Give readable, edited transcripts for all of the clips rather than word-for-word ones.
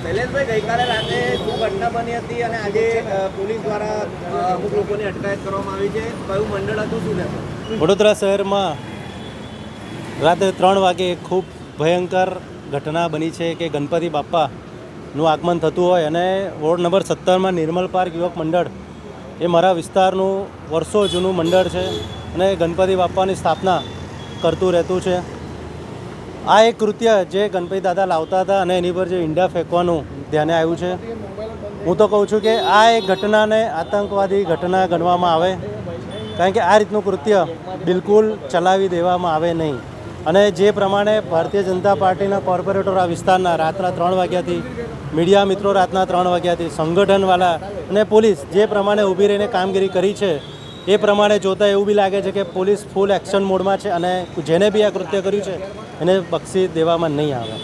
શૈલેષભાઈ, ગઈકાલે રાતે શું ઘટના બની હતી અને આજે પોલીસ દ્વારા અમુક લોકોની અટકાયત કરવામાં આવી છે, કયું મંડળ હતું, શું લેશો? વડોદરા શહેરમાં રાત્રે 3 વાગે ખૂબ ભયંકર ઘટના બની છે કે ગણપતિ બાપ્પાનું આગમન થતું હોય અને વોર્ડ નંબર 17માં નિર્મલ પાર્ક યુવક મંડળ એ મારા વિસ્તારનું વર્ષો જૂનું મંડળ છે અને ગણપતિ બાપ્પાની સ્થાપના કરતું રહેતું છે. આ એક કૃત્ય જે ગણપતિ દાદા લાવતા હતા અને એની પર જે ઈંડા ફેંકવાનું ધ્યાને આવ્યું છે. હું તો કહું છું કે આ એક ઘટનાને આતંકવાદી ઘટના ગણવામાં આવે, કારણ કે આ રીતનું કૃત્ય બિલકુલ ચલાવી દેવામાં આવે નહીં. અને જે પ્રમાણે ભારતીય જનતા પાર્ટીના કોર્પોરેટરો આ વિસ્તારના રાતના 3 વાગ્યાથી, મીડિયા મિત્રો રાતના 3 વાગ્યાથી, સંગઠનવાળા અને પોલીસ જે પ્રમાણે ઊભી રહીને કામગીરી કરી છે એ પ્રમાણે જોતાં એવું બી લાગે છે કે પોલીસ ફૂલ એક્શન મોડમાં છે અને જેને બી આ કૃત્ય કર્યું છે એને બક્ષી દેવામાં નહીં આવે.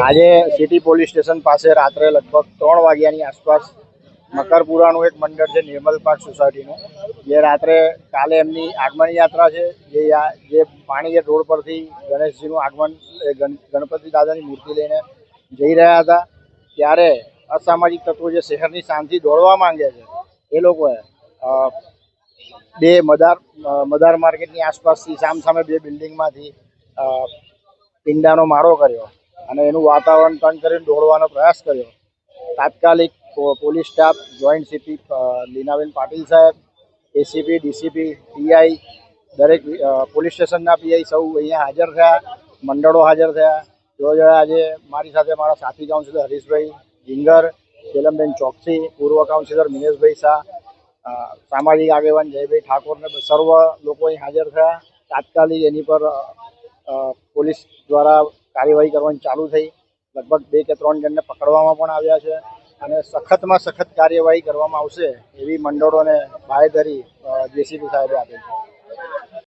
આજે સિટી પોલીસ સ્ટેશન પાસે રાત્રે લગભગ 3 વાગ્યાની આસપાસ મકરપુરાનું એક મંડળ છે, નિર્મલ પાર્ક સોસાયટીનું, જે રાત્રે કાલે એમની આગમન યાત્રા છે, જે પાણીગેટ રોડ પરથી ગણેશજીનું આગમન ગણપતિ દાદાની મૂર્તિ લઈને જઈ રહ્યા હતા. ત્યારે અસામાજિક તત્વો જે શહેરની શાંતિ દોડવા માંગે છે એ લોકોએ બે મદાર માર્કેટની આસપાસથી સામસામે 2 બિલ્ડિંગમાંથી ઈંડાનો મારો કર્યો અને એનું વાતાવરણ તંગ કરીને દોડવાનો પ્રયાસ કર્યો. તાત્કાલિક police staff, joint CP લીનાબેન Patil સાહેબ, એસીપી, ડીસીપી, પીઆઈ, દરેક પોલીસ સ્ટેશનના પીઆઈ સૌ અહીંયા હાજર થયા, મંડળો હાજર થયા. આજે મારી સાથે મારા સાથી કાઉન્સિલર હરીશભાઈ જીંગર, શેલમબેન ચોકસી, પૂર્વ કાઉન્સિલર મિનેશભાઈ શાહ, સામાજિક આગેવાન જયભાઈ ઠાકોરને સર્વ લોકો અહીં હાજર થયા. તાત્કાલિક એની પર પોલીસ દ્વારા કાર્યવાહી કરવાની ચાલુ થઈ. લગભગ 2 કે 3 જણને પકડવામાં પણ આવ્યા છે અને સખતમાં સખત કાર્યવાહી કરવામાં આવશે એવી મંડળોને બાહેધરી જેસીપી સાહેબે આપી છે.